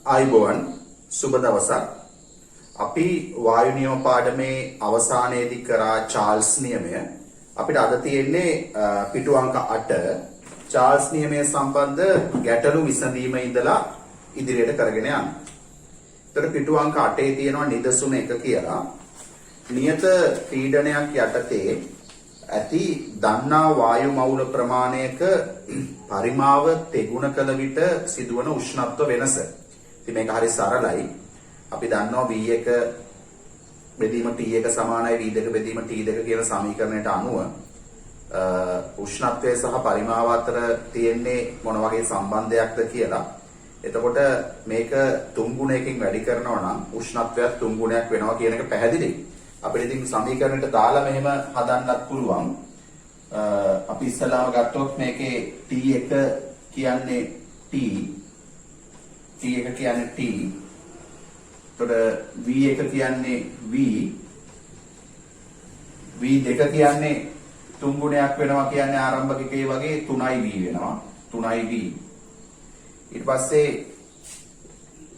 ආයුබෝවන් සුබ දවසක්. අපි වායු නියම පාඩමේ අවසානයේදී කරා චාල්ස් නියමය. අපිට අද තියෙන්නේ පිටු අංක 8 චාල්ස් නියමය සම්බන්ධ ගැටලු විසඳීම ඉඳලා ඉදිරියට කරගෙන යන්න. ඒතර පිටු අංක 8 තියෙනවා නිදසුන 1 කියලා. නියත පීඩනයක් යටතේ ඇති දන්නා වායු මවුල ප්‍රමාණයක පරිමාව තෙගුණ කළ විට සිදුවන උෂ්ණත්ව වෙනස. ඉතින් මේක හරි සරලයි. අපි දන්නවා V1 බෙදීම T1 සමානයි V2 බෙදීම T2 කියන සමීකරණයට අනුව උෂ්ණත්වය සහ පරිමාව අතර තියෙන්නේ මොන වගේ සම්බන්ධයක්ද කියලා. එතකොට මේක 3 ගුණයකින් වැඩි කරනවා නම් උෂ්ණත්වයක් 3 ගුණයක් වෙනවා කියන එක පැහැදිලියි. අපිට ඉතින් සමීකරණයට දාලා මෙහෙම හදන්නත් පුළුවන්. අපි ඉස්සලාම ගත්තොත් මේකේ T1 කියන්නේ T T1 කියන්නේ T. එතකොට V1 කියන්නේ V. V2 කියන්නේ 3 ගුණයක් වෙනවා කියන්නේ ආරම්භකකේ වගේ 3V වෙනවා. 3V. ඊට පස්සේ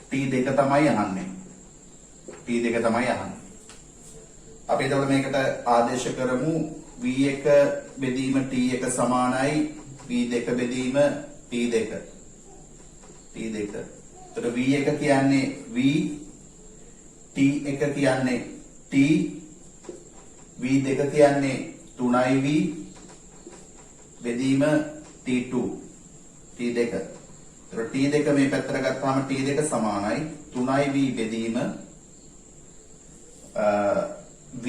T2 තමයි අහන්නේ. T2 තමයි අහන්නේ. අපි එතකොට මේකට ආදේශ කරමු V1 බෙදීම T1 සමානයි V2 බෙදීම T2. T2. එතකොට V1 කියන්නේ V, T1 කියන්නේ T, V2 කියන්නේ 3V බෙදීම T2. T2. එතකොට T2 මේ පැත්තට ගත්තාම T2 සමානයි 3V බෙදීම V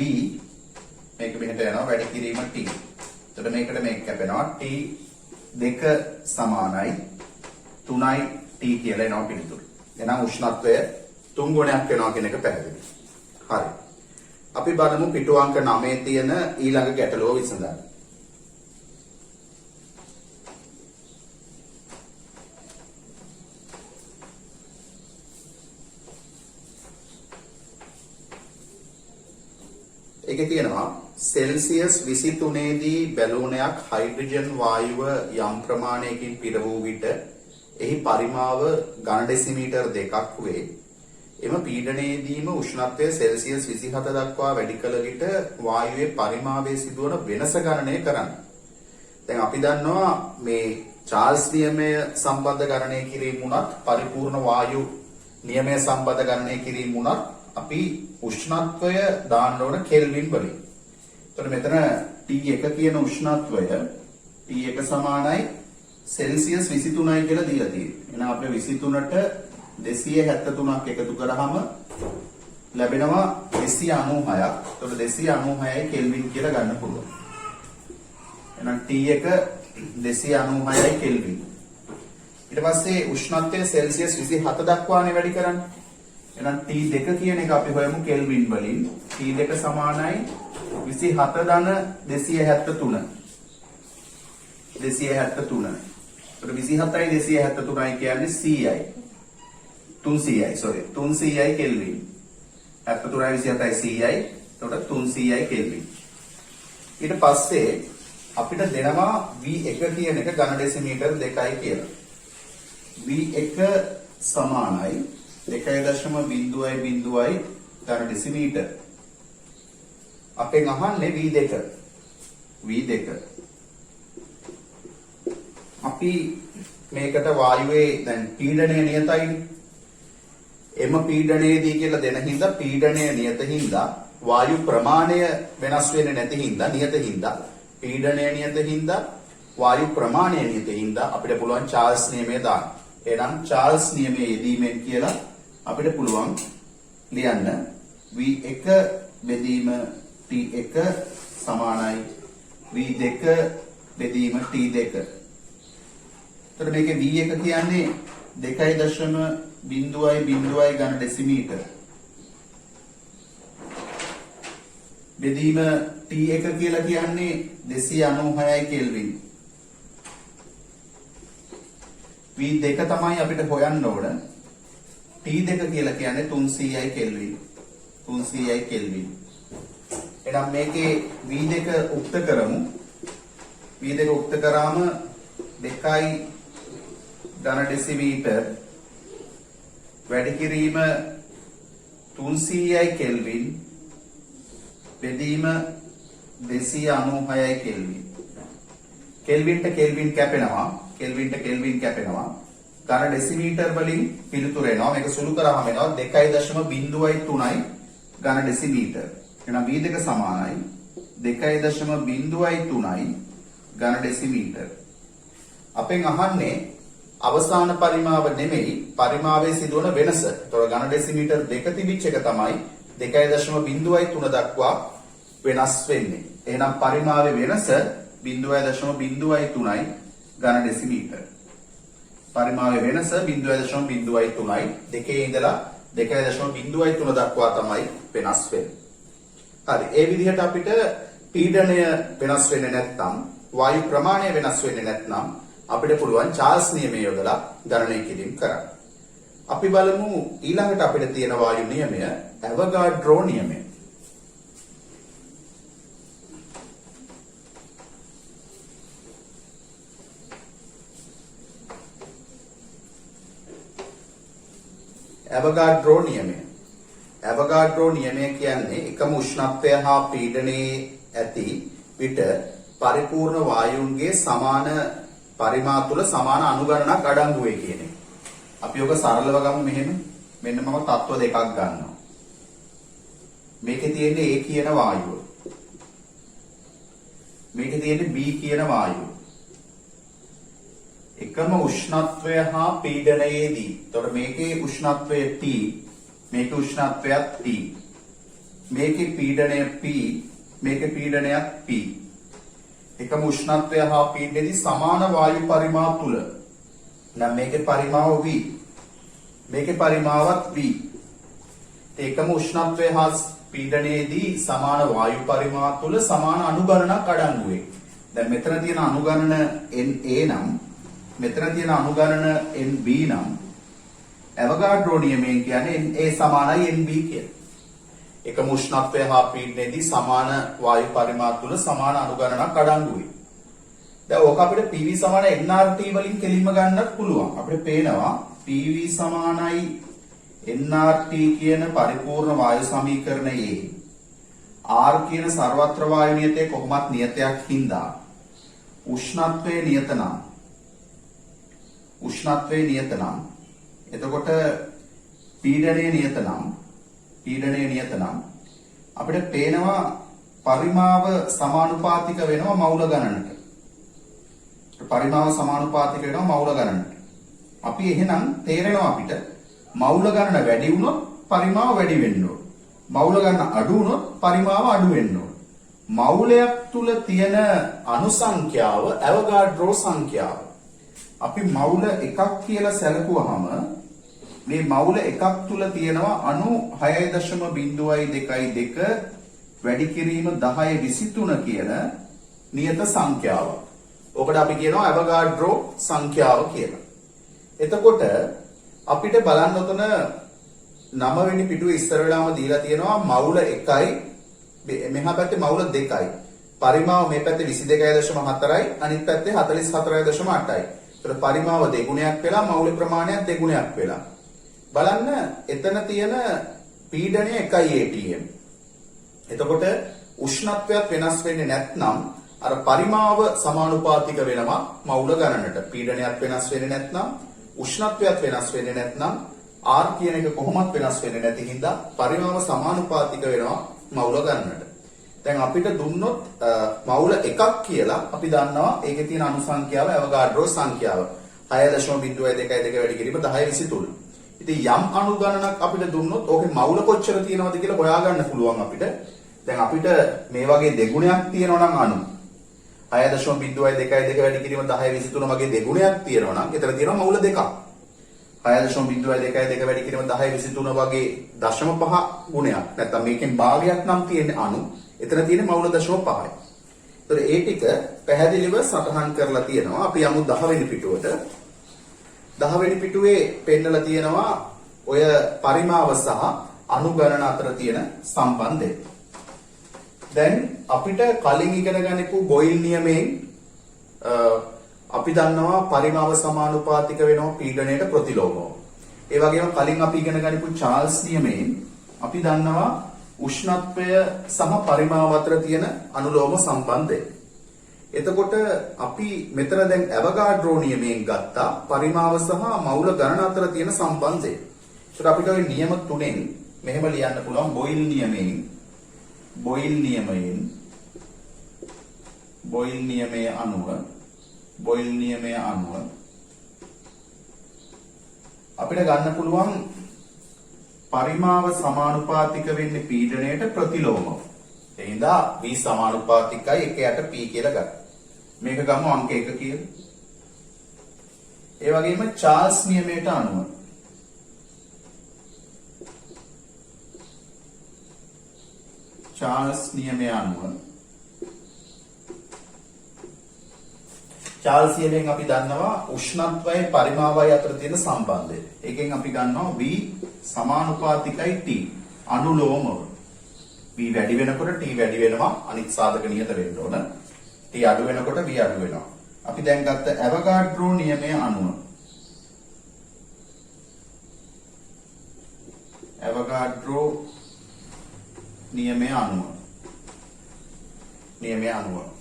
මේක මෙහෙට යනවා වැඩි කිරීම T. එතකොට මේකට මේක කැපෙනවා T2 සමානයි 3යි T කියලා එනවා පිළිතුර. එහෙනම් උෂ්ණත්වය 3 ගුණයක් වෙනවා කියන එක පැහැදිලි. හරි. අපි බලමු පිටු අංක 9 තියෙන ඊළඟ ගැටලුව විසඳන්න. ඒකේ තියෙනවා සෙල්සියස් 23 දී බැලූනයක් හයිඩ්‍රජන් වායුව යම් ප්‍රමාණයකින් පිර වූ විට එහි පරිමාව ඝන ඩෙසිමීටර් 2ක් වේ. එම පීඩනයේදීම උෂ්ණත්වය සෙල්සියස් 27 දක්වා වැඩි කළ විට වායුවේ පරිමාවයේ සිදුවන වෙනස ගණනය කරන්න. දැන් අපි දන්නවා මේ චාල්ස් නියමය සම්බන්ධ ගණනය කිරීම උනත් පරිපූර්ණ වායු නියමය සම්බන්ධ ගණනය කිරීම උනත් අපි උෂ්ණත්වය දාන්න ඕන කෙල්වින් වලින්. එතකොට මෙතන T1 කියන උෂ්ණත්වය T1 සමානයි සෙල්සියස් 23යි කියලා දීලා තියෙනවා. එහෙනම් අපිට 23ට 273ක් එකතු කරාම ලැබෙනවා 296ක්. එතකොට 296යි කෙල්වින් කියලා ගන්න පුළුවන්. එහෙනම් T1 296යි කෙල්වින්. ඊට පස්සේ උෂ්ණත්වය සෙල්සියස් 27 දක්වානේ වැඩි කරන්නේ. එහෙනම් T2 කියන එක අපි හොයමු කෙල්වින් වලින්. T2 සමානයි 27 ධන 273. 273. ඒකට 27යි 273යි කියන්නේ 100යි. 300යි sorry 300යි කෙල්වින්. 73යි 27යි 100යි. එතකොට 300යි කෙල්වින්. ඊට පස්සේ අපිට දෙනවා V1 කියන එක ඝන ඩෙසිමීටර් 2යි කියලා. V1 සමානයි 1.0.0යි ඝන ඩෙසිමීටර්. අපෙන් අහන්නේ V2. V2. අපි මේකට වායුවේ දැන් පීඩනය නියතයි. එම පීඩනයේදී කියලා දෙන හින්දා පීඩනය නියත හින්දා වායු ප්‍රමාණය වෙනස් වෙන්නේ නැති හින්දා නියත හින්දා පීඩනය නියත හින්දා වායු ප්‍රමාණය නියත හින්දා අපිට පුළුවන් චාල්ස් නියමය දාන්න. එහෙනම් චාල්ස් නියමයේ යෙදීමෙන් කියලා අපිට පුළුවන් ලියන්න V1 බෙදීම T1 සමානයි V2 බෙදීම T2. එතකොට මේකේ V1 කියන්නේ 2.0.0යි ඝන ඩෙසිමීටර්. බෙදීම T1 කියලා කියන්නේ 296යි කෙල්වින්. V2 තමයි අපිට හොයන්න ඕන. T2 කියලා කියන්නේ 300යි කෙල්වින්. 300යි කෙල්වින්. එහෙනම් මේකේ V2 උක්ත කරමු. V2 උක්ත කරාම 2යි ඝන ඩෙසිමීටර් වැඩි කිරීම 300යි කෙල්වින් බෙදීම 296යි කෙල්වින්. කෙල්වින්ට කෙල්වින් කැපෙනවා. කෙල්වින්ට කෙල්වින් කැපෙනවා. ඝන ඩෙසිමීටර් වලින් පිළිතුර එනවා. මේක සුළු කරාම එනවා 2.03යි ඝන ඩෙසිමීටර්. එහෙනම් V2 සමානයි 2.03යි ඝන ඩෙසිමීටර්. අපෙන් අහන්නේ අවසාන පරිමාව නෙමෙයි පරිමාවයේ සිදුවන වෙනස. ඒතකොට ඝන ඩෙසිමීටර් දෙක තිබිච්ච එක තමයි 2.03 දක්වා වෙනස් වෙන්නේ. එහෙනම් පරිමාවයේ වෙනස 0.03යි ඝන ඩෙසිමීටර්. පරිමාවයේ වෙනස 0.03යි දෙකේ ඉඳලා 2.03 දක්වා තමයි වෙනස් වෙන්නේ. හරි. ඒ විදිහට අපිට පීඩනය වෙනස් වෙන්නේ නැත්නම් වායු ප්‍රමාණය වෙනස් වෙන්නේ නැත්නම් අපිට පුළුවන් චාල්ස් නියමය යොදලා ගණනය කිරීම කරන්න. අපි බලමු ඊළඟට අපිට තියෙන වායු නියමය ඇවගාඩ්‍රෝ නියමය. ඇවගාඩ්‍රෝ නියමය. ඇවගාඩ්‍රෝ නියමය කියන්නේ එකම උෂ්ණත්වය හා පීඩනයේ ඇති විට පරිපූර්ණ වායුන්ගේ සමාන පරිමා තුල සමාන අනුගණනක් අඩංගු වේ කියන එක. අපි ඔක සරලව ගමු මෙහෙම. මෙන්න මම තත්ත්ව දෙකක් ගන්නවා. මේකේ තියෙන්නේ A කියන වායුව. මේකේ තියෙන්නේ B කියන වායුව. එකම උෂ්ණත්වය හා පීඩනයේදී. එතකොට මේකේ උෂ්ණත්වය T, මේකේ උෂ්ණත්වයත් T. මේකේ පීඩනය P, මේකේ පීඩනයත් P. එකම උෂ්ණත්වය හා පීඩනයේදී සමාන වායු පරිමා තුල. නම් මේකේ පරිමාව V. මේකේ පරිමාවත් V. එකම උෂ්ණත්වය හා පීඩනයේදී සමාන වායු පරිමා තුල සමාන අනුගණනක් අඩංගු වේ. දැන් මෙතන තියෙන අනුගණන NA නම් මෙතන තියෙන අනුගණන NB නම් ඇවගාඩ්‍රෝ නියමයෙන් කියන්නේ NA සමානයි NB කියලා. එකම උෂ්ණත්වය හා පීඩනයේදී සමාන වායු පරිමා තුල සමාන අනුගණනක් අඩංගු වේ. දැන් ඕක අපිට PV සමාන nRT වලින් කෙලින්ම ගන්නත් පුළුවන්. අපිට පේනවා PV සමානයි nRT කියන පරිපූර්ණ වායු සමීකරණයේ R කියන සර්වත්‍ර වායු නියතය කොහොමත් නියතයක් හින්දා උෂ්ණත්වයේ නියත නම් එතකොට පීඩනයේ නියත නම් අපිට පේනවා පරිමාව සමානුපාතික වෙනවා මවුල ගණනට. පරිමාව සමානුපාතික වෙනවා මවුල ගණනට. අපි එහෙනම් තේරෙනවා අපිට මවුල ගණන වැඩි වුණොත් පරිමාව වැඩි වෙන්න ඕන. මවුල ගණන අඩු වුණොත් පරිමාව අඩු වෙන්න ඕන. මවුලයක් තුල තියෙන අණු සංඛ්‍යාව ඇවගාඩ්‍රෝ සංඛ්‍යාව. අපි මවුල එකක් කියලා සැලකුවාම මේ මවුල එකක් තුල තියෙනවා අණු 6.022 වැඩි කිරීම 1023 කියන නියත සංඛ්‍යාව. ඔකට අපි කියනවා ඇවගාඩ්‍රෝ සංඛ්‍යාව කියලා. එතකොට අපිට බලන්න උතන 9 වෙනි පිටුවේ ඉස්සර වෙලාම දීලා තියෙනවා මවුල 1යි මෙහා පැත්තේ මවුල 2යි. පරිමාව මේ පැත්තේ 22.4යි අනිත් පැත්තේ 44.8යි. ඒතර පරිමාව දෙගුණයක් වෙලා මවුල ප්‍රමාණයක් දෙගුණයක් වෙලා. බලන්න එතන තියෙන පීඩනය 1 atm. එතකොට උෂ්ණත්වයක් වෙනස් වෙන්නේ නැත්නම් අර පරිමාව සමානුපාතික වෙනවා මවුල ගණනට. පීඩනයක් වෙනස් වෙන්නේ නැත්නම් උෂ්ණත්වයක් වෙනස් වෙන්නේ නැත්නම් R කියන එක කොහොමත් වෙනස් වෙන්නේ නැති හින්දා පරිමාව සමානුපාතික වෙනවා මවුල ගණනට. දැන් අපිට දුන්නොත් මවුල එකක් කියලා අපි දන්නවා ඒකේ තියෙන අණු සංඛ්‍යාව ඇවගාඩ්‍රෝ සංඛ්‍යාව 6.022 වැඩි කිරීම 1023. ඉතින් යම් අණු ගණනක් අපිට දුන්නොත් ඕකේ මවුල කොච්චර තියෙනවද කියලා හොයාගන්න පුළුවන් අපිට. දැන් අපිට මේ වගේ දෙගුණයක් තියෙනවා නම් අණු 6.022 වැඩි කිරීම 1023 වගේ දෙගුණයක් තියෙනවා නම් එතන තියෙනවා මවුල දෙකක්. 6.022 වැඩි කිරීම 1023 වගේ 0.5 ගුණයක්. නැත්නම් මේකෙන් භාගයක් නම් තියෙන්නේ අණු. එතන තියෙන්නේ මවුල 0.5යි. ඒතර ඒ ටික පැහැදිලිව සටහන් කරලා තියෙනවා. අපි යමු 10 වෙනි පිටුවට. 10 වෙනි පිටුවේ පෙන්නලා තියෙනවා ඔය පරිමාව සහ අණු ගණන අතර තියෙන සම්බන්ධය. දැන් අපිට කලින් ඉගෙන ගන්නපු බොයිල් නියමයෙන් අපි දන්නවා පරිමාව සමානුපාතික වෙනවා පීඩනයට ප්‍රතිලෝමව. ඒ වගේම කලින් අපි ඉගෙන ගනිපු චාල්ස් නියමයෙන් අපි දන්නවා උෂ්ණත්වය සහ පරිමාව අතර තියෙන අනුලෝම සම්බන්ධය. එතකොට අපි මෙතන දැන් ඇවගාඩ්‍රෝ නියමයෙන් ගත්තා පරිමාව සහ මවුල ගණන අතර තියෙන සම්බන්ධය. ඒකට අපිට ওই නියම තුනෙන් මෙහෙම ලියන්න පුළුවන් බොයිල් නියමයේ අනුව අපිට ගන්න පුළුවන් පරිමාව සමානුපාතික වෙන්නේ පීඩණයට ප්‍රතිලෝමව. ඒ හින්දා v සමානුපාතිකයි 1යට p කියලා ගන්න. මේක ගමු අංක 1 කියලා. ඒ වගේම චාල්ස් නියමයට අනුව චාල්ස් නියමයෙන් අපි දන්නවා උෂ්ණත්වයේ පරිමාවයි අතර තියෙන සම්බන්ධය. ඒකෙන් අපි ගන්නවා v සමානුපාතිකයි t අනුලෝමව. v වැඩි වෙනකොට t වැඩි වෙනවා අනිත් සාධක නියත වෙන්න ඕන. t අඩු වෙනකොට v අඩු වෙනවා. අපි දැන් ගත්ත ඇවගාඩ්‍රෝ නියමය අනුව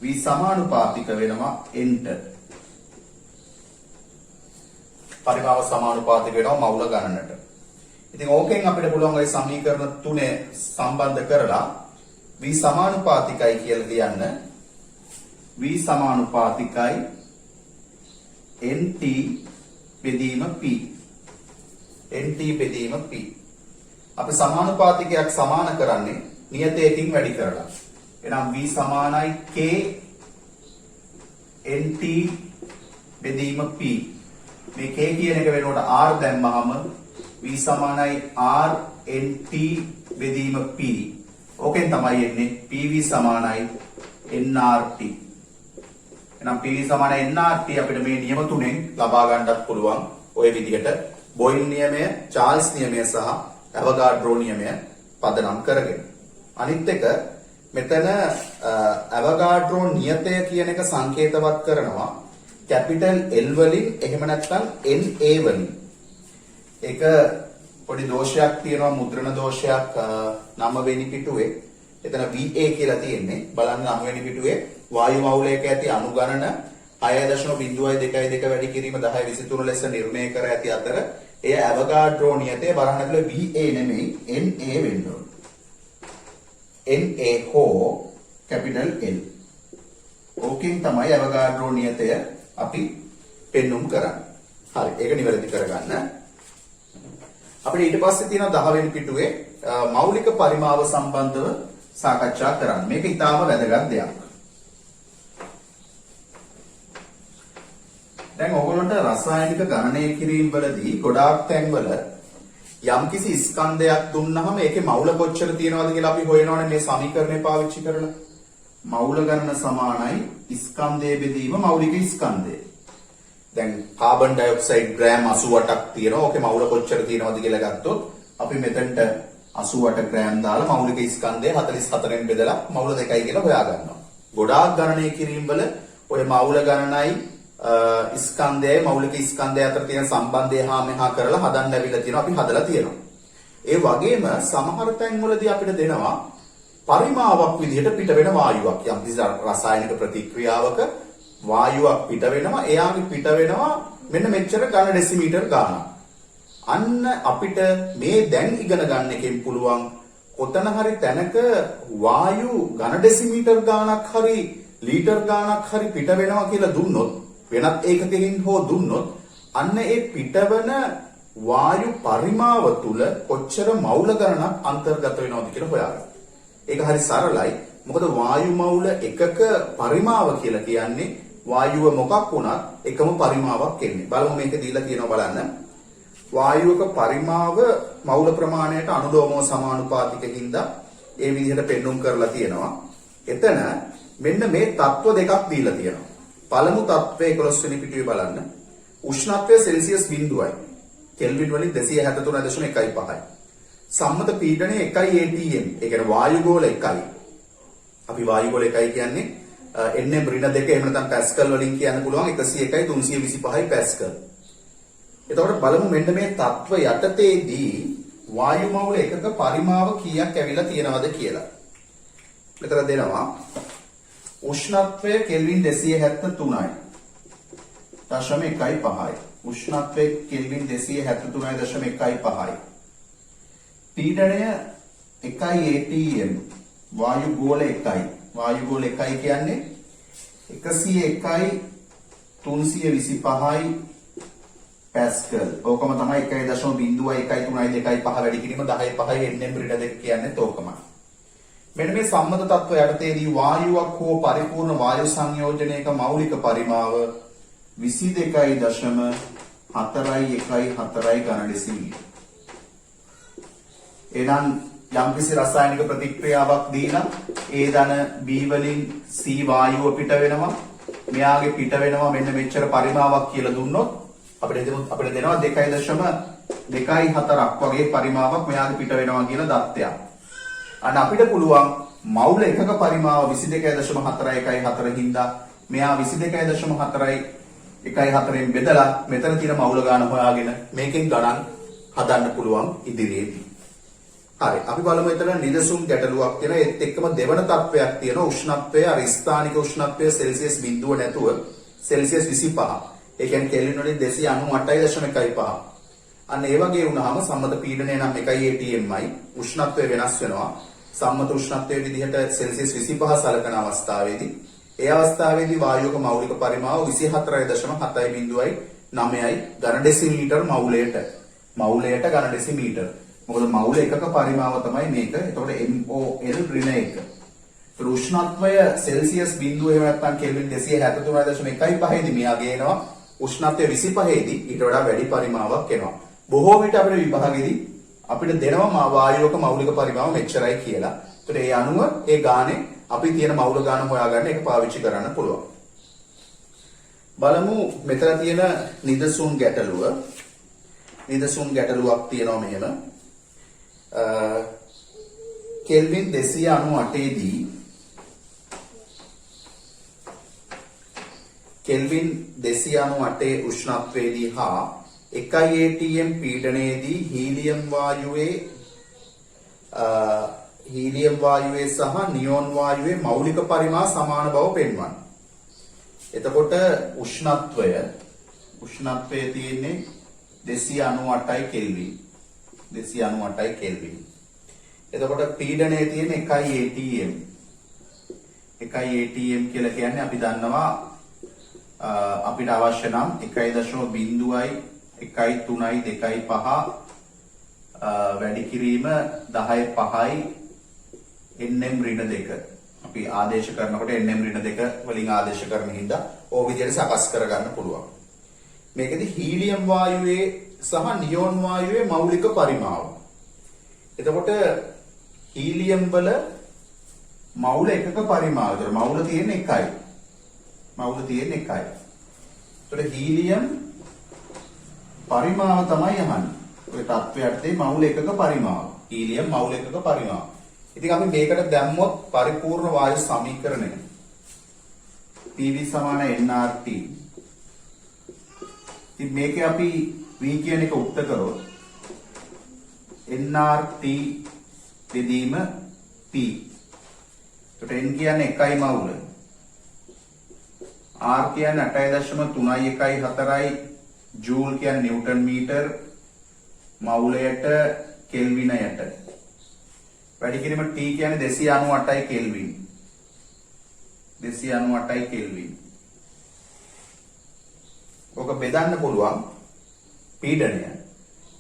v සමානුපාතික වෙනවා n ට. පරිමාව සමානුපාතික වෙනවා මවුල ගණනට. ඉතින් ඕකෙන් අපිට පුළුවන් ওই සමීකරණ තුනේ සම්බන්ධ කරලා v සමානුපාතිකයි කියලා ලියන්න. v සමානුපාතිකයි nt බෙදීම p. අපි සමානුපාතිකයක් සමාන කරන්නේ නියතයකින් වැඩි කරලා. එහෙනම් v සමානයි k nt බෙදීම p. මේ k කියන එක වෙනකොට r දැම්මහම v සමානයි r nt බෙදීම p. ඕකෙන් තමයි එන්නේ pv සමානයි nrt. එහෙනම් pv සමානයි nrt අපිට මේ නියම තුනෙන් ලබා ගන්නත් පුළුවන් ওই විදිහට බොයිල් නියමය, චාල්ස් නියමය සහ ඇවගාඩ්‍රෝ නියමය පදනම් කරගෙන. අනිත් එක මෙතන ඇවගාඩ්‍රෝ නියතය කියන එක සංකේතවත් කරනවා කැපිටල් L වලින් එහෙම නැත්නම් NA වලින්. ඒක පොඩි දෝෂයක් තියෙනවා මුද්‍රණ දෝෂයක් 9 වෙනි පිටුවේ. එතන VA කියලා තියෙන්නේ. බලන්න 9 වෙනි පිටුවේ වායු මවුලයක ඇති අනුගණන 6.0222 වැඩි කිරීම 1023 ලෙස නිර්ණය කර ඇති අතර එය ඇවගාඩ්‍රෝ නියතය බලන්න ඇතුළේ VA නෙමෙයි NA වෙන්න ඕන. NA හෝ කැපිටල් L. ඕකෙන් තමයි ඇවගාඩ්‍රෝ නියතය අපි පෙන්눔 කරන්නේ. හරි ඒක නිවැරදි කරගන්න. අපිට ඊට පස්සේ තියෙනවා 10 වෙනි පිටුවේ මෞලික පරිමාව සම්බන්ධව සාකච්ඡා කරන්න. මේක ඊටාම වැදගත් දෙයක්. දැන් ඔයගොල්ලන්ට රසායනික ගණනය කිරීම වලදී ගොඩාක් තැන්වල යම්කිසි ස්කන්ධයක් දුන්නාම ඒකේ මවුල කොච්චර තියෙනවද කියලා අපි හොයනවනේ මේ සමීකරණය පාවිච්චි කරලා. මවුල ගණන සමානයි ස්කන්ධයේ බෙදීම මෞලික ස්කන්ධය. දැන් කාබන් ඩයොක්සයිඩ් ග්‍රෑම් 88ක් තියෙනවා. ඕකේ මවුල කොච්චර තියෙනවද කියලා ගත්තොත් අපි මෙතනට 88 ග්‍රෑම් දාලා මෞලික ස්කන්ධය 44න් බෙදලා මවුල 2යි කියලා හොයා ගන්නවා. ගොඩාක් ගණනය කිරීම වල ඔය මවුල ගණනයි ස්කන්ධයයි මෞලික ස්කන්ධය අතර තියෙන සම්බන්ධය හා මෙහා කරලා හදන්න ලැබිලා තියෙනවා. අපි හදලා තියෙනවා. ඒ වගේම සමහර තැන්වලදී අපිට දෙනවා පරිමාවක් විදිහට පිට වෙන වායුවක්. යම් කිසි රසායනික ප්‍රතික්‍රියාවක වායුවක් පිට වෙනවා. එයාගේ පිට වෙනවා මෙන්න මෙච්චර ඝන ඩෙසිමීටර් ගාණක්. අන්න අපිට මේ දැන් ඉගෙන ගන්න එකෙන් පුළුවන් කොතන හරි තැනක වායු ඝන ඩෙසිමීටර් ගාණක් හරි ලීටර් ගාණක් හරි පිට වෙනවා කියලා දුන්නොත් වෙනත් ඒකකකින් හෝ දුන්නොත් අන්න ඒ පිටවන වායු පරිමාව තුල කොච්චර මවුල ගණනක් අන්තර්ගත වෙනවද කියලා හොයාගන්න. ඒක හරි සරලයි. මොකද වායු මවුල එකක පරිමාව කියලා කියන්නේ වායුව මොකක් වුණත් එකම පරිමාවක් එන්නේ. බලමු මේක දීලා තියෙනවා බලන්න. වායුවක පරිමාව මවුල ප්‍රමාණයට අනුලෝමව සමානුපාතිකින්ද ඒ විදිහට පෙන්눔 කරලා තියෙනවා. එතන මෙන්න මේ තත්ත්ව දෙකක් දීලා තියෙනවා. පළමු තත්ත්වය 11 වෙනි පිටුවේ බලන්න. උෂ්ණත්වය සෙල්සියස් 0යි. කෙල්වින් වලින් 273.15යි. සම්මත පීඩනය 1 atm. ඒ කියන්නේ වායු ගෝල 1යි. අපි වායු ගෝල 1යි කියන්නේ nm ඍණ 2 එහෙම නැත්නම් පැස්කල් වලින් කියන්න පුළුවන් 101යි 325යි පැස්කල්. එතකොට බලමු මෙන්න මේ තත්ත්ව යටතේදී වායු මවුල එකක පරිමාව කීයක් ඇවිල්ලා තියෙනවද කියලා. මෙතන දෙනවා උෂ්ණත්වය කෙල්වින් 273යි. 0.15යි. උෂ්ණත්වය කෙල්වින් 273.15යි. පීඩනය 1 atm වායු ගෝල 1යි. වායු ගෝල 1යි කියන්නේ 101යි 325යි පැස්කල්. ඕකම තමයි 1.01.132.5 වැඩි කිරීම 10.5 nm ඍණ දෙක කියන්නේ තෝකමයි. මෙන්න මේ සම්මත තත්ත්වය යටතේදී වායුවක් හෝ පරිපූර්ණ වායු සංයෝජනයක මෞලික පරිමාව 22.414 ඝන ඩෙසිමීටර්. එනම් යම්කිසි රසායනික ප්‍රතික්‍රියාවක් දීලා A ධන B වලින් C වායුව පිට වෙනවා. මෙයාගේ පිට වෙනවා මෙන්න මෙච්චර පරිමාවක් කියලා දුන්නොත් අපිට දෙනවා 2.24ක් වගේ පරිමාවක් මෙයාගේ පිට වෙනවා කියලා දත්තයක්. අන්න අපිට පුළුවන් මවුල එකක පරිමාව 22.414 හින්දා මෙයා 22.414න් බෙදලා මෙතන තියෙන මවුල ගාන හොයාගෙන මේකෙන් ගණන් හදන්න පුළුවන් ඉදිරියේදී. හරි අපි බලමු එතන නිදසුන් ගැටලුවක් තියෙනවා. ඒත් එක්කම දෙවන තත්වයක් තියෙනවා. උෂ්ණත්වය අර ස්ථානික උෂ්ණත්වය සෙල්සියස් බිඳුව නැතුව සෙල්සියස් 25. ඒ කියන්නේ කෙල්වින් වලින් 298.15. අන්න ඒ වගේ වුණාම සම්මත පීඩනය නම් 1 atmයි. උෂ්ණත්වය වෙනස් වෙනවා. සම්මත උෂ්ණත්වයේ විදිහට සෙල්සියස් 25 සලකන අවස්ථාවේදී ඒ අවස්ථාවේදී වායුවක මෞලික පරිමාව 24.7.9යි ඝන ඩෙසිමීටර් මවුලයට ඝන ඩෙසිමීටර්. මොකද මවුල එකක පරිමාව තමයි මේක. එතකොට MOL ඍණ 1. උෂ්ණත්වය සෙල්සියස් බිඳුව එහෙම නැත්නම් කෙල්වින් 273.15 දී මෙයා ගේනවා. උෂ්ණත්වය 25 දී ඊට වඩා වැඩි පරිමාවක් එනවා. බොහෝ විට අපේ විභාගෙදී අපිට දෙනවා වායුවක මෞලික පරිමාව මෙච්චරයි කියලා. ඒතර ඒ අනුව ඒ ගානේ අපි තියෙන මෞල ගාන හොයාගන්න ඒක පාවිච්චි කරන්න පුළුවන්. බලමු මෙතන තියෙන නිදසුන් ගැටලුව. නිදසුන් ගැටලුවක් තියෙනවා මෙහෙම. කෙල්වින් 298 දී කෙල්වින් 298 උෂ්ණත්වයේදී හා 1 atm පීඩනයේදී හීලියම් වායුවේ සහ නියෝන් වායුවේ මෞලික පරිමා සමාන බව පෙන්වන්න. එතකොට උෂ්ණත්වය තියෙන්නේ 298යි කෙල්වින්. 298යි කෙල්වින්. එතකොට පීඩනය තියෙන්නේ 1 atm. 1 atm කියලා කියන්නේ අපි දන්නවා අපිට අවශ්‍ය නම් 1.0යි 1.3යි 2.5 වැඩි කිරීම 10.5යි nm ඍණ 2. අපි ආදේශ කරනකොට nm ඍණ 2 වලින් ආදේශ කරන හින්දා ඕක විදිහට සකස් කරගන්න පුළුවන්. මේකෙදි හීලියම් වායුවේ සහ නියෝන් වායුවේ මෞලික පරිමාව. එතකොට හීලියම් වල මෞල එකක පරිමාව. ඒතර මෞල තියෙන්නේ 1යි. මෞල තියෙන්නේ 1යි. ඒතර හීලියම් පරිමාව තමයි අහන්නේ. ඔය තත්ත්වයටදී මෞල එකක පරිමාව. හීලියම් මෞල එකක පරිමාව. ඉතින් අපි මේකට දැම්මොත් පරිපූර්ණ වායු සමීකරණය PV = nRT. ඉතින් මේකේ අපි V කියන එක උක්ත කරොත් nRT බෙදීම P. එතකොට n කියන්නේ 1යි මවුල. R කියන්නේ 8.314යි ජූල් කියන්නේ නිව්ටන් මීටර් මවුලයට කෙල්විනයට. වැඩි කිරීම T කියන්නේ 298යි කෙල්වින්. 298යි කෙල්වින්. ඔක බෙදන්න පුළුවන් පීඩනය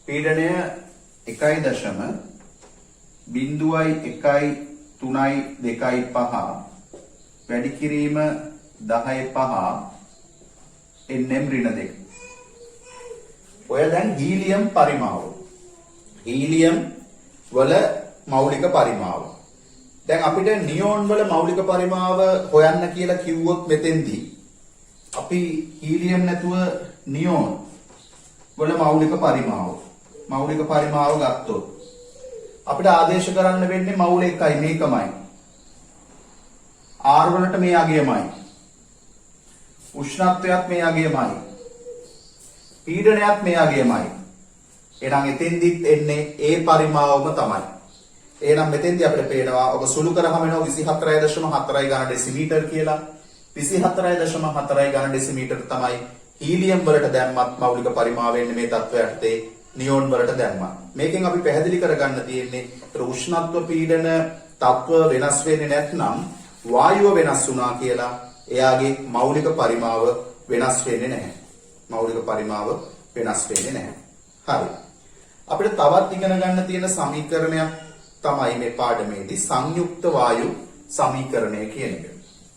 1.0.1.3.2.5 වැඩි කිරීම 10.5 nm ඍණ 2. ඔය දැන් හීලියම් පරිමාව. හීලියම් වල මෞලික පරිමාව. දැන් අපිට නියෝන් වල මෞලික පරිමාව හොයන්න කියලා කිව්වොත් මෙතෙන්දී අපි හීලියම් නැතුව නියෝන් වල මෞලික පරිමාව ගත්තොත් අපිට ආදේශ කරන්න වෙන්නේ මෞල 1යි මේකමයි. R වලට මේ අගයමයි. උෂ්ණත්වයත් මේ අගයමයි. පීඩනයත් මෙයාගේමයි. එහෙනම් එතෙන්දිත් එන්නේ ඒ පරිමාවම තමයි. එහෙනම් මෙතෙන්දී අපිට පේනවා ඔබ සුළු කරාම එනවා 24.4 ඝන ඩෙසිමීටර් කියලා. 24.4 ඝන ඩෙසිමීටර් තමයි හීලියම් වලට දැම්මත් මෞලික පරිමාව වෙන්නේ මේ තත්ත්වයට නියෝන් වලට දැම්මත්. මේකෙන් අපි පැහැදිලි කරගන්න තියෙන්නේ උෂ්ණත්ව පීඩන තත්ත්ව වෙනස් වෙන්නේ නැත්නම් වායුව වෙනස් වුණා කියලා එයාගේ මෞලික පරිමාව වෙනස් වෙන්නේ නැහැ. මෞලික පරිමාව වෙනස් වෙන්නේ නැහැ. හරි. අපිට තවත් ඉගෙන ගන්න තියෙන සමීකරණයක් තමයි මේ පාඩමේදී සංයුක්ත වායු සමීකරණය කියන එක.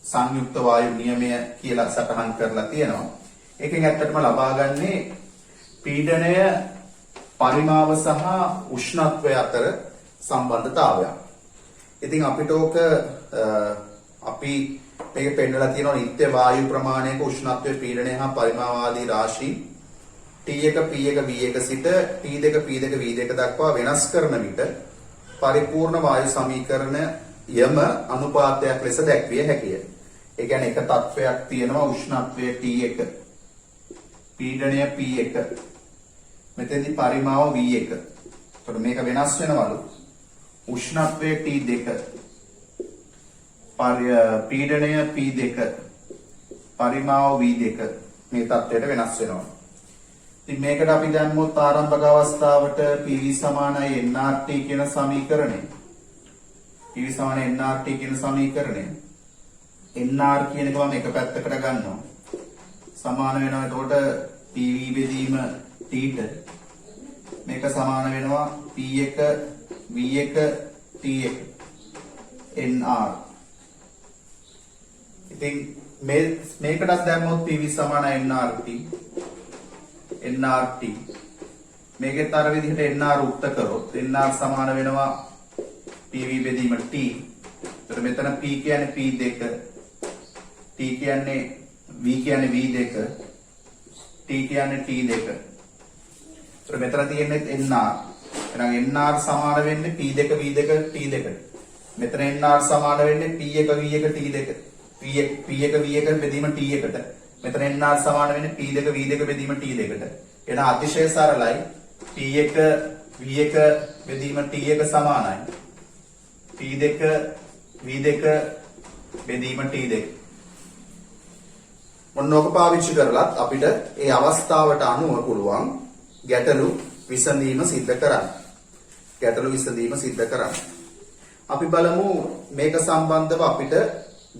සංයුක්ත වායු නියමය කියලා සටහන් කරලා තියෙනවා. ඒකෙන් ඇත්තටම ලබාගන්නේ පීඩනය පරිමාව සහ උෂ්ණත්වය අතර සම්බන්ධතාවයක්. ඉතින් අපිට ඕක අපි මේක පෙන්නලා තියෙනවා නිත්‍ය වායු ප්‍රමාණයක උෂ්ණත්වයේ පීඩනය හා පරිමාව ආදී රාශි T1 P1 V1 සිට T2 P2 V2 දක්වා වෙනස් කරන විට පරිපූර්ණ වායු සමීකරණ යම අනුපාතයක් ලෙස දැක්විය හැකිය. ඒ කියන්නේ එක තත්වයක් තියෙනවා උෂ්ණත්වය T1 පීඩනය P1 මෙතෙන්දි පරිමාව V1. එතකොට මේක වෙනස් වෙනවලු උෂ්ණත්වය T2 පීඩනය P2 පරිමාව V2 මේ තත්ත්වයට වෙනස් වෙනවා. ඉතින් මේකට අපි දැම්මොත් ආරම්භක අවස්ථාවට PV සමානයි nRT කියන සමීකරණය. PV සමානයි nRT කියන සමීකරණය. nR කියන එක මම එක පැත්තකට ගන්නවා. සමාන වෙනවා එතකොට PV බෙදීම T ට. මේක සමාන වෙනවා P1 V1 T1 nR. ඉතින් මේකටත් දැම්මොත් PV සමානයි nRT nRT මේකෙත් අර විදිහට nR උක්ත කරොත් nR සමාන වෙනවා PV බෙදීම T. එතකොට මෙතන P කියන්නේ P2 T කියන්නේ V කියන්නේ V2 T කියන්නේ T2. එතකොට මෙතන තියෙන්නේ nR. එහෙනම් nR සමාන වෙන්නේ P2 V2 T2. මෙතන nR සමාන වෙන්නේ P1 V1 T2. P1 V1 බෙදීම T1ට. මෙතන nR සමාන වෙන්නේ P2 V2 බෙදීම T2ට. එහෙනම් අතිශය සරලයි P1 V1 බෙදීම T1 සමානයි P2 V2 බෙදීම T2. මොනෝක පාවිච්චි කරලත් අපිට ඒ අවස්ථාවට අනුව පුළුවන් ගැටලු විසඳීම සිද්ධ කරන්න. අපි බලමු මේක සම්බන්ධව අපිට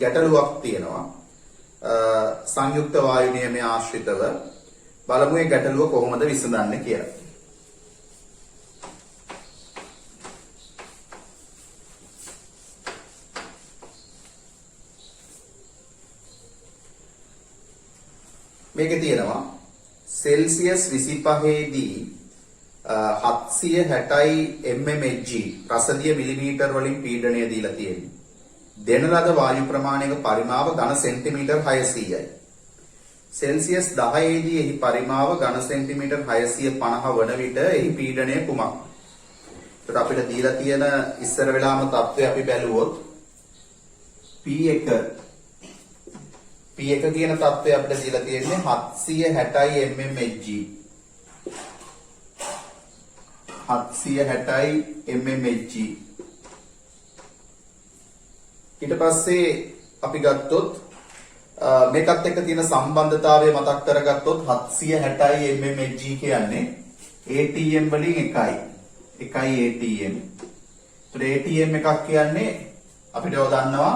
ගැටලුවක් තියෙනවා. සංයුක්ත වායු නියමය ආශ්‍රිතව බලමු මේ ගැටලුව කොහොමද විසඳන්නේ කියලා. මේකේ තියෙනවා සෙල්සියස් 25 දී 760 mmHg රසදිය මිලිමීටර් වලින් පීඩනය දීලා තියෙනවා. දෙන ලද වායු ප්‍රමාණයක පරිමාව ඝන සෙන්ටිමීටර් 600යි. සෙල්සියස් 10 දී එහි පරිමාව ඝන සෙන්ටිමීටර් 650 වන විට එහි පීඩනය කුමක්ද? ඒකට අපිට දීලා තියෙන ඉස්සර වෙලාම තත්ත්වය අපි බැලුවොත් P1 කියන තත්ත්වය අපිට දීලා තියෙන්නේ 760 mmHg. 760 mmHg. ඊට පස්සේ අපි ගත්තොත් මේකත් එක්ක තියෙන සම්බන්ධතාවය මතක් කරගත්තොත් 760 mmHg කියන්නේ ATM වලින් එකයි ATM. ඒතර ATM එකක් කියන්නේ අපිට දන්නවා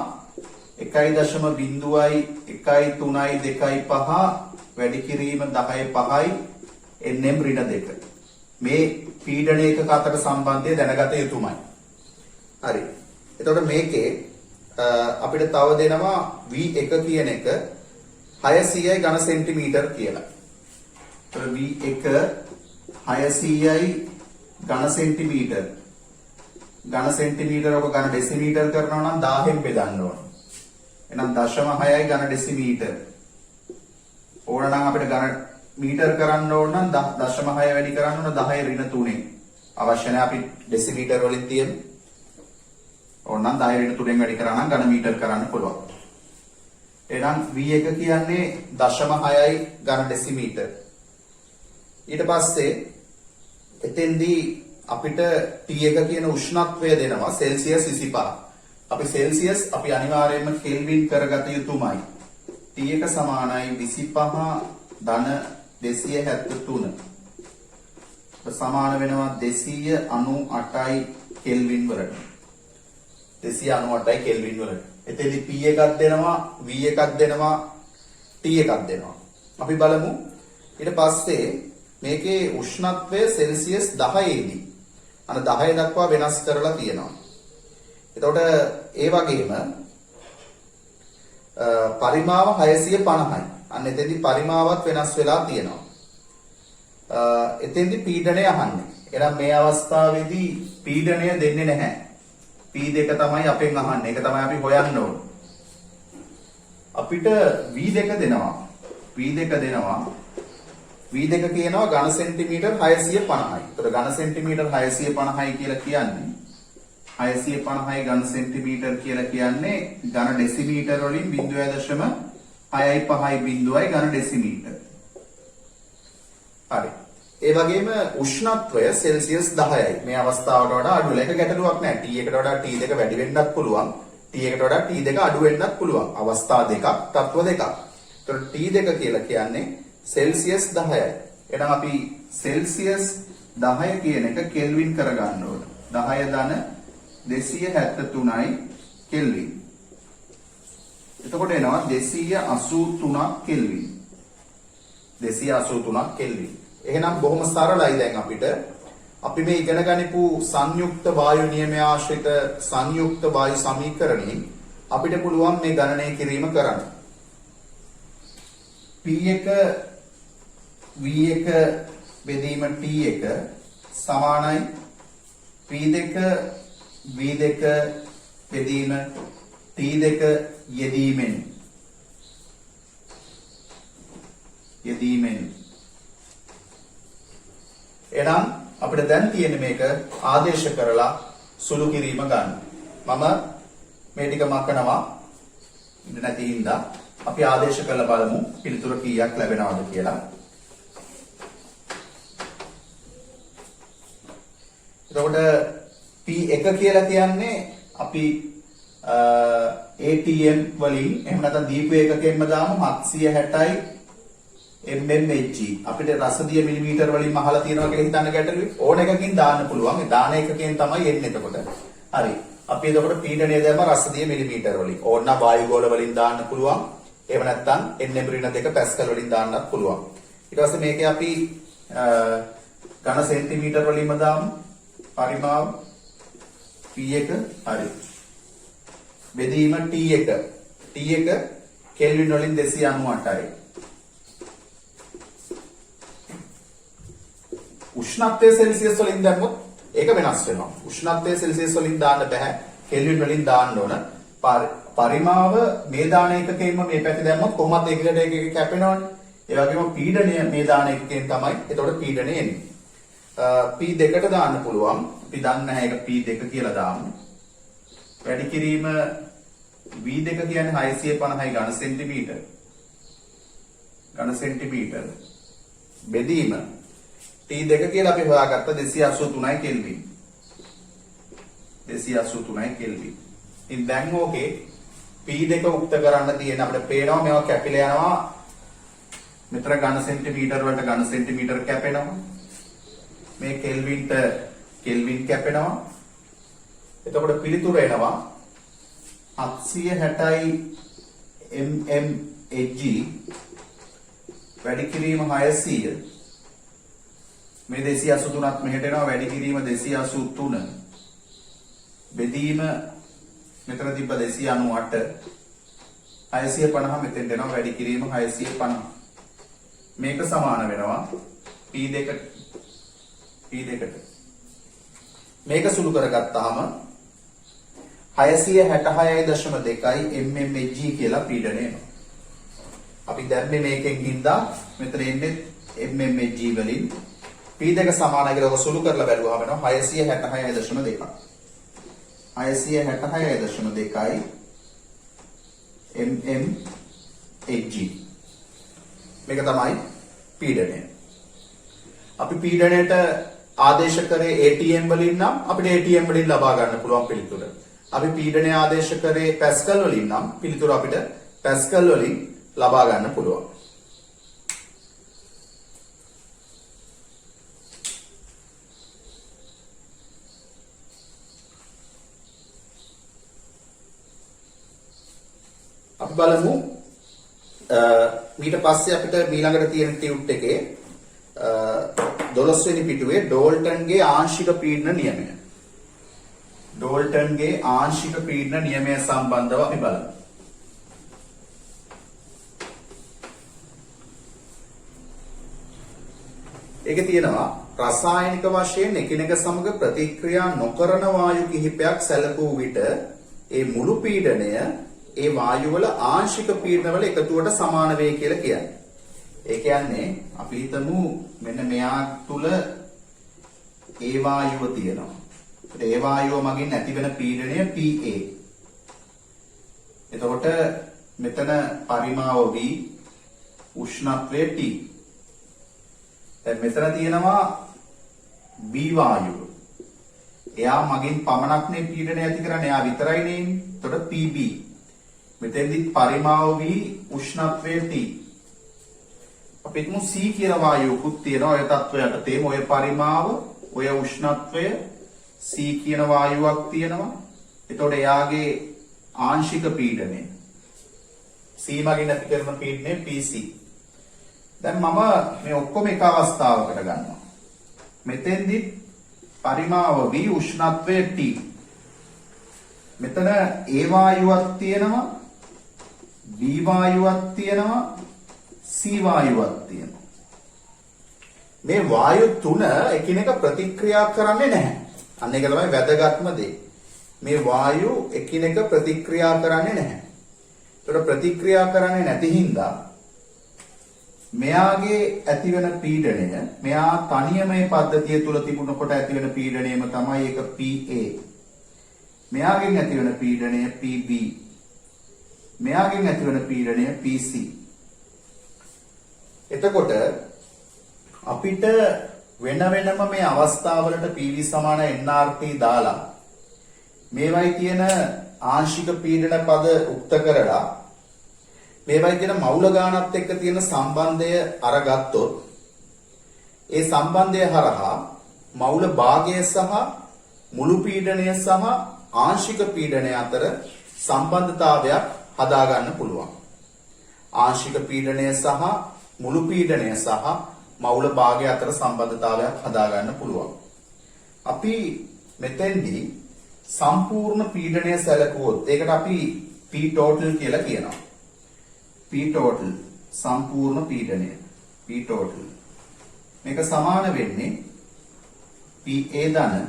1.0.132.5 වැඩි කිරීම 10.5යි nm ඍණ 2. මේ පීඩන ඒකක අතර සම්බන්ධය දැනගත යුතුමයි. හරි. එතකොට මේකේ අපිට තව දෙනවා V1 කියන එක 600යි ඝන සෙන්ටිමීටර් කියලා. ඒතර V1 600යි ඝන සෙන්ටිමීටර්. ඝන සෙන්ටිමීටර ඔබ ඝන ඩෙසිමීටර් කරනවා නම් 1000න් බෙදන්න ඕන. එහෙනම් 0.6යි ඝන ඩෙසිමීටර්. ඕන නම් අපිට ඝන මීටර් කරන්න ඕන නම් 0.6 වැඩි කරන්න ඕන 10 ඍණ 3ෙන්. අවශ්‍ය නැහැ අපි ඩෙසිමීටර් වලින් තියෙන. ඕනනම් 10 ඍණ 3ෙන් වැඩි කරා නම් ඝන මීටර් කරන්න පුළුවන්. එහෙනම් V1 කියන්නේ 0.6යි ඝන ඩෙසිමීටර්. ඊට පස්සේ එතෙන්දී අපිට T1 කියන උෂ්ණත්වය දෙනවා සෙල්සියස් 25. අපි සෙල්සියස් අපි අනිවාර්යයෙන්ම කෙල්වින් කරගත යුතුමයි. T1 සමානයි 25 ධන 273. සමාන වෙනවා 298යි කෙල්වින් වලට. 298යි කෙල්වින් වලට. එතෙන්දී P එකක් දෙනවා, V එකක් දෙනවා, T එකක් දෙනවා. අපි බලමු ඊට පස්සේ මේකේ උෂ්ණත්වය සෙල්සියස් 10 දී අන 10 දක්වා වෙනස් කරලා තියෙනවා. එතකොට ඒ වගේම පරිමාව 650යි. අන්න එතෙන්දී පරිමාවත් වෙනස් වෙලා තියෙනවා. එතෙන්දී පීඩනය අහන්නේ. එහෙනම් මේ අවස්ථාවේදී පීඩනය දෙන්නේ නැහැ. P2 තමයි අපෙන් අහන්නේ. ඒක තමයි අපි හොයන්න ඕනේ. අපිට V2 දෙනවා. V2 දෙනවා. V2 කියනවා ඝන සෙන්ටිමීටර් 650යි. ඒතර ඝන සෙන්ටිමීටර් 650යි කියලා කියන්නේ 650යි ඝන සෙන්ටිමීටර් කියලා කියන්නේ ඝන ඩෙසිමීටර් වලින් 0.65යි බිඳුවයි ඝන ඩෙසිමීටර්. හරි. ඒ වගේම උෂ්ණත්වය සෙල්සියස් 10යි. මේ අවස්ථාවට වඩා අඩු වෙලා. ඒක ගැටලුවක් නෑ. T1කට වඩා T2 වැඩි වෙන්නත් පුළුවන්. T1කට වඩා T2 අඩු වෙන්නත් පුළුවන්. අවස්ථා දෙකක්, තත්ත්ව දෙකක්. ඒතර T2 කියලා කියන්නේ සෙල්සියස් 10යි. එහෙනම් අපි සෙල්සියස් 10 කියන එක කෙල්වින් කරගන්න ඕන. 10 ධන 273යි කෙල්වින්. එතකොට එනවා 283ක් කෙල්වින්. 283ක් කෙල්වින්. එහෙනම් බොහොම සරලයි දැන් අපිට. අපි මේ ඉගෙන ගනිපු සංයුක්ත වායු නියමය ආශ්‍රිත සංයුක්ත වායු සමීකරණයෙන් අපිට පුළුවන් මේ ගණනය කිරීම කරන්න. P1 V1 බෙදීම T1 සමානයි P2 V2 බෙදීම T2 යෙදීමෙන් එහෙනම් අපිට දැන් තියෙන්නේ මේක ආදේශ කරලා සුළු කිරීම ගන්න. මම මේ ටික මකනවා ඉන්න නැති හින්දා අපි ආදේශ කරලා බලමු පිළිතුර කීයක් ලැබෙනවද කියලා. එතකොට P1 කියලා කියන්නේ අපි ATM වලින් එහෙම නැත්නම් දීපු එකකෙන්ම දාමු 760යි mmHg අපිට රසදිය මිලිමීටර වලින් අහලා තියෙනවා කියලා හිතන්න ගැටලුවේ ඕන එකකින් දාන්න පුළුවන්. ඒ දාන එකකින් තමයි එන්නේ එතකොට. හරි. අපි එතකොට පීඩනය දැම්ම රසදිය මිලිමීටර වලින්. ඕන වායු ගෝල වලින් දාන්න පුළුවන්. එහෙම නැත්නම් N-2 පැස්කල් වලින් දාන්නත් පුළුවන්. ඊට පස්සේ මේකේ අපි ඝන සෙන්ටිමීටර වලින්ම දාමු. පරිමාව P1 හරි. බෙදීම T1 කෙල්වින් වලින් 298යි. උෂ්ණත්වය සෙල්සියස් වලින් දැම්මොත් ඒක වෙනස් වෙනවා. උෂ්ණත්වය සෙල්සියස් වලින් දාන්න බෑ. කෙල්වින් වලින් දාන්න ඕන. පරිමාව මේ දාන එකකෙන්ම මේ පැති දැම්මොත් කොහොමද එකකට එක කැපෙනවනේ. ඒ වගේම පීඩනය මේ දාන එකකෙන් තමයි එතකොට පීඩනය එන්නේ. P2ට දාන්න පුළුවන්. අපි දන්නේ නැහැ ඒක P2 කියලා දාමු. වැඩි කිරීම V2 කියන්නේ 650යි ඝන සෙන්ටිමීටර. ඝන සෙන්ටිමීටර. බෙදීම T2 කියලා අපි හොයාගත්ත 283යි කෙල්වින්. 283යි කෙල්වින්. ඉතින් දැන් ඕකේ P2 උක්ත කරන්න තියෙන අපිට පේනවා මේවා කැපිලා යනවා. මෙතන ඝන සෙන්ටිමීටර වලට ඝන සෙන්ටිමීටර කැපෙනවා. මේ කෙල්වින්ට කෙල්වින් කැපෙනවා. එතකොට පිළිතුර එනවා 760යි mmHg වැඩි කිරීම 600 මේ 283ත් මෙහෙට එනවා වැඩි කිරීම 283 බෙදීම මෙතන තිබ්බ 298 650 මෙතෙන්ට එනවා වැඩි කිරීම 650 මේක සමාන වෙනවා P2ට මේක සුළු කරගත්තාම 666.2යි mmHg කියලා පීඩනය එනවා. අපි දැම්මේ මේකෙන් හින්දා මෙතන එන්නේ mmHg වලින් P2 සමානයි කියලා ඔක සුළු කරලා බැලුවාම වෙනවා 666.2. 666.2යි mmHg. මේක තමයි පීඩනය. අපි පීඩනයට ආදේශ කරේ ATM වලින් නම් අපිට ATM වලින් ලබා ගන්න පුළුවන් පිළිතුර. අපි පීඩනය ආදේශ කරේ පැස්කල් වලින් නම් පිළිතුර අපිට පැස්කල් වලින් ලබා ගන්න පුළුවන්. අපි බලමු ඊට පස්සේ අපිට ඊළඟට තියෙන ටියුට් එකේ 12 වෙනි පිටුවේ ඩෝල්ටන්ගේ ආංශික පීඩන නියමය. ඩෝල්ටන්ගේ ආංශික පීඩන නියමය සම්බන්ධව අපි බලමු. ඒකේ තියෙනවා රසායනික වශයෙන් එකිනෙක සමග ප්‍රතික්‍රියා නොකරන වායු කිහිපයක් සැලකූ විට ඒ මුළු පීඩනය ඒ වායු වල ආංශික පීඩන වල එකතුවට සමාන වේ කියලා කියන්නේ. ඒ කියන්නේ අපි හිතමු මෙන්න මෙයා තුල ඒ වායුව තියෙනවා. ඒ වායුව මගින් ඇතිවෙන පීඩනය PA. එතකොට මෙතන පරිමාව V, උෂ්ණත්වය T. දැන් මෙතන තියෙනවා B වායුව. එයා මගින් පමණක් නේ පීඩනය ඇති කරන්නේ. එයා විතරයි නේ. එතකොට PB. මෙතෙන්දි පරිමාව V, උෂ්ණත්වය T. අපි හිතමු C කියලා වායුවකුත් තියෙනවා. ඔය තත්ත්වය යටතේම ඔය පරිමාව, ඔය උෂ්ණත්වය C කියන වායුවක් තියෙනවා. එතකොට එයාගේ ආංශික පීඩනය C මගින් ඇති කරන පීඩනය PC. දැන් මම මේ ඔක්කොම එක අවස්ථාවකට ගන්නවා. මෙතෙන්දි පරිමාව V, උෂ්ණත්වය T. මෙතන A වායුවක් තියෙනවා, B වායුවක් තියෙනවා, C වායුවක් තියෙනවා. මේ වායු තුන එකිනෙක ප්‍රතික්‍රියා කරන්නේ නැහැ. අන්න ඒක තමයි වැදගත්ම දේ. මේ වායු එකිනෙක ප්‍රතික්‍රියා කරන්නේ නැහැ. ඒතර ප්‍රතික්‍රියා කරන්නේ නැති හින්දා මෙයාගේ ඇතිවෙන පීඩනය, මෙයා තනියම මේ පද්ධතිය තුල තිබුණකොට ඇතිවෙන පීඩනයම තමයි ඒක PA. මෙයාගෙන් ඇතිවන පීඩනය PB. මෙයාගෙන් ඇතිවන පීඩනය PC. එතකොට අපිට වෙන වෙනම මේ අවස්ථාවලට PV සමාන nRT දාලා මේවයි තියෙන ආංශික පීඩන පද උක්ත කරලා මේවයි තියෙන මවුල ගානත් එක්ක තියෙන සම්බන්ධය අරගත්තොත් ඒ සම්බන්ධය හරහා මවුල භාගය සහ මුළු පීඩනය සහ ආංශික පීඩනය අතර සම්බන්ධතාවයක් හදා ගන්න පුළුවන්. ආංශික පීඩනය සහ මුළු පීඩනය සහ මවුල භාගය අතර සම්බන්ධතාවයක් හදා ගන්න පුළුවන්. අපි මෙතෙන්දී සම්පූර්ණ පීඩනය සැලකුවොත් ඒකට අපි P total කියලා කියනවා. P total සම්පූර්ණ පීඩනය. P total මේක සමාන වෙන්නේ PA ධන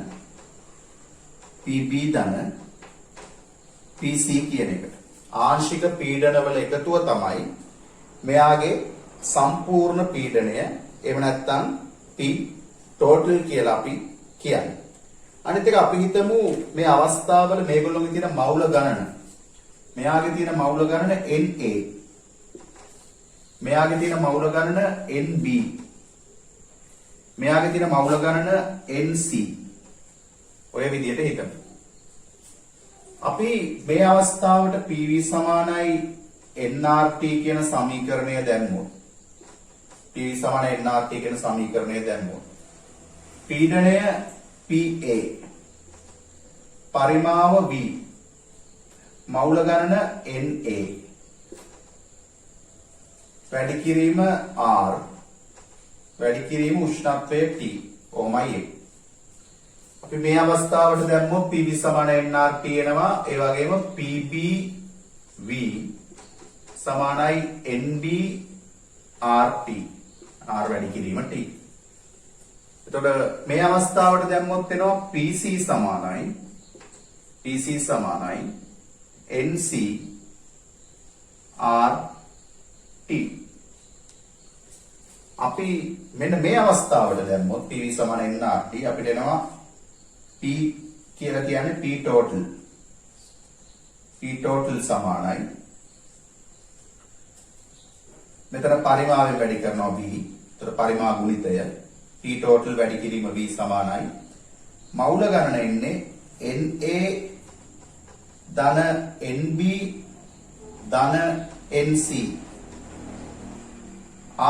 PB ධන PC කියන එකට. ආංශික පීඩනවල එකතුව තමයි මෙයාගේ සම්පූර්ණ පීඩනය. එහෙම නැත්නම් P total කියලා අපි කියන්නේ. අනිත් එක අපි හිතමු මේ අවස්ථාවල මේගොල්ලෝගේ තියෙන මවුල ගණන. මෙයාගේ තියෙන මවුල ගණන NA. මෙයාගේ තියෙන මවුල ගණන NB. මෙයාගේ තියෙන මවුල ගණන NC. ඔය විදිහට හිතමු. අපි මේ අවස්ථාවට PV සමානයි nRT කියන සමීකරණය දැම්මොත් PV සමාන nRT කියන සමීකරණය දැම්මොත් පීඩනය PA පරිමාව V මවුල ගණන NA වැඩි කිරීම R වැඩි කිරීම උෂ්ණත්වය T කොහොමයි අපි මේ අවස්ථාවට දැම්මොත් PV සමාන nRT එනවා. ඒ වගේම PBV සමානයි NB RT. R වැඩි කිරීම T. එතකොට මේ අවස්ථාවට දැම්මොත් එනවා PC සමානයි NC RT. අපි මෙන්න මේ අවස්ථාවට දැම්මොත් PV සමාන nRT අපිට එනවා P කියලා කියන්නේ P total. P total සමානයි. මෙතන පරිමාවය වැඩි කරනවා B. ඒතර පරිමා ගුණිතය P total වැඩි කිරීම V සමානයි මවුල ගණන එන්නේ NA ධන NB ධන NC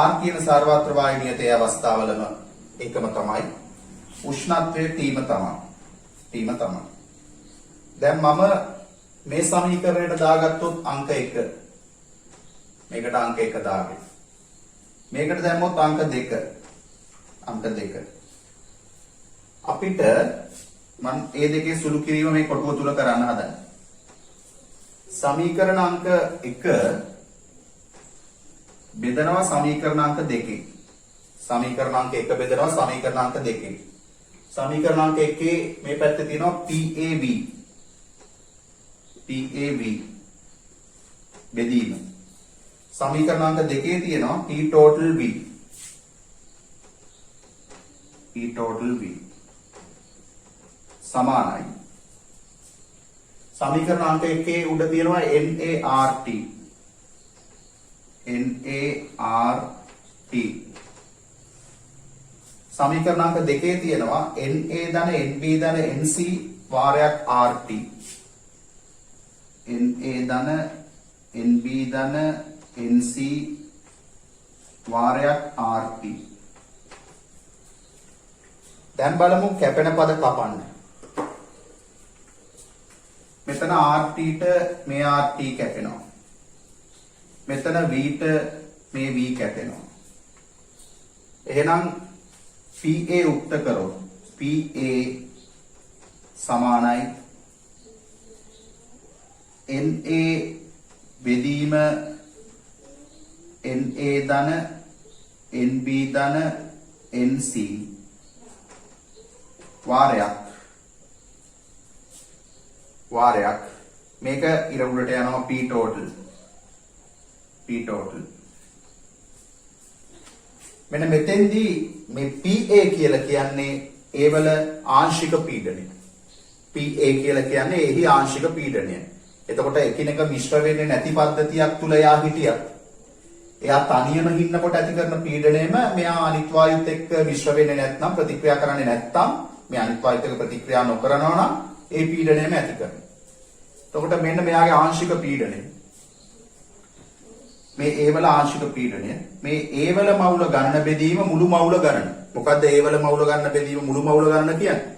R කියන සර්වත්‍ර වායු නියතයේ අවස්ථාවලම එකම තමයි උෂ්ණත්වයේ T ම තමයි දැන් මම මේ සමීකරණයට දාගත්තොත් අංක 1 මේකට අංක 1 දාගෙන මේකට දැම්මොත් අංක 2 අපිට මම ඒ දෙකේ සුළු කිරීම මේ කොටුව තුල කරන්න හදන්නේ සමීකරණ අංක 1 බෙදනවා සමීකරණ අංක 2 සමීකරණ අංක 1 බෙදනවා සමීකරණ අංක 2 සමීකරණ අංක 1 මේ පැත්තේ තියෙනවා PAV බෙදීම සමීකරණ අංක 2 තියෙනවා P total V සමානයි සමීකරණ අංක 1 උඩ තියෙනවා NART සමීකරණ අංක 2 තියෙනවා NA ධන NB ධන NC වාරයක් RT NA ධන NB ධන NC වාරයක් RT දැන් බලමු කැපෙන පද කපන්න මෙතන RT ට මේ RT කැපෙනවා මෙතන V ට මේ V කැපෙනවා එහෙනම් PA උක්ත කරොත් PA සමානයි NA බෙදීම NA ධන NB ධන NC වාරයක් මේක ඉර උඩට යනවා P total මෙන්න මෙතෙන්දී මේ PA කියලා කියන්නේ ඒ වල ආංශික පීඩනය PA කියලා කියන්නේ එහි ආංශික පීඩනය එතකොට එකිනෙක මිශ්‍ර වෙන්නේ නැති පද්ධතියක් තුල යා හිටියත් එයා තනියම ඉන්නකොට ඇති කරන පීඩනයම මෙයා අනිත් වායුත් එක්ක මිශ්‍ර වෙන්නේ නැත්නම් ප්‍රතික්‍රියා කරන්නේ නැත්නම් මේ අනිත් වායුත් එක්ක ප්‍රතික්‍රියා නොකරනවා නම් ඒ පීඩනයම ඇති කරනවා. එතකොට මෙන්න මෙයාගේ ආංශික පීඩනය. මේ A වල ආංශික පීඩනය මේ A වල මවුල ගණන බෙදීම මුළු මවුල ගණන. මොකද්ද A වල මවුල ගණන බෙදීම මුළු මවුල ගණන කියන්නේ?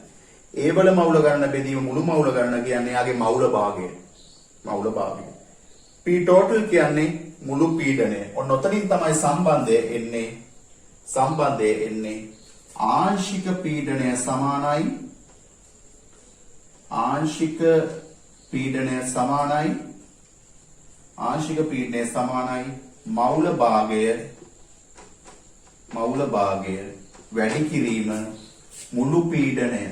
A වල මවුල ගණන බෙදීම මුළු මවුල ගණන කියන්නේ යාගේ මවුල භාගය. P total කියන්නේ මුළු පීඩනය. ඔන්න ඔතනින් තමයි සම්බන්ධය එන්නේ ආංශික පීඩනය සමානයි මවුල භාගය වැඩි කිරීම මුළු පීඩනය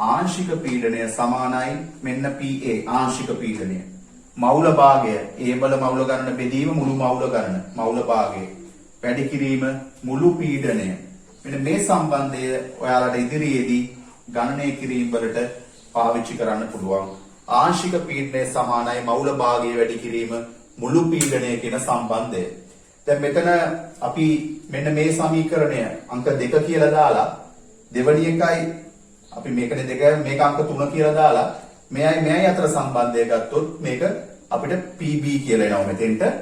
ආංශික පීඩනය සමානයි මෙන්න PA ආංශික පීඩනය මවුල භාගය A වල මවුල ගණන බෙදීම මුළු මවුල ගණන මවුල භාගය වැඩි කිරීම මුළු පීඩනය මෙන්න මේ සම්බන්ධය ඔයාලට ඉදිරියේදී ගණනය කිරීම වලට පාවිච්චි කරන්න පුළුවන් ආංශික පීඩනය සමානයි මවුල භාගය වැඩි කිරීම මුළු පීඩනය කියන සම්බන්ධය දැන් මෙතන අපි මෙන්න මේ සමීකරණය අංක 2 කියලා දාලා දෙවැනි එකයි අපි මේකට 2 මේක අංක 3 කියලා දාලා මෙයයි අතර සම්බන්ධය ගත්තොත් මේක අපිට PB කියලා එනවා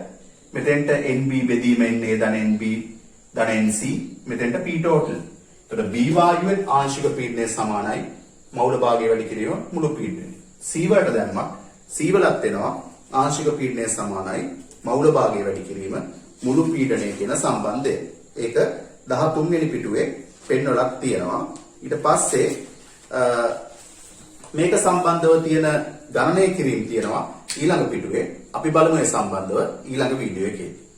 මෙතෙන්ට NB බෙදීම NA ධන NB ධන NC මෙතෙන්ට P total. එතකොට B වායුවේ ආංශික පීඩනය සමානයි මවුල භාගය වැඩි කිරීම මුළු පීඩනය. C වලට දැම්මා C වලත් එනවා ආංශික පීඩනය සමානයි මවුල භාගය වැඩි කිරීම මුළු පීඩනය කියන සම්බන්ධය. ඒක 13 වෙනි පිටුවේ පෙන්වලක් තියෙනවා. ඊට පස්සේ මේක සම්බන්ධව තියෙන ගණනය කිරීම තියෙනවා ඊළඟ පිටුවේ. අපි බලමු ඒ සම්බන්ධව ඊළඟ වීඩියෝ එකේ.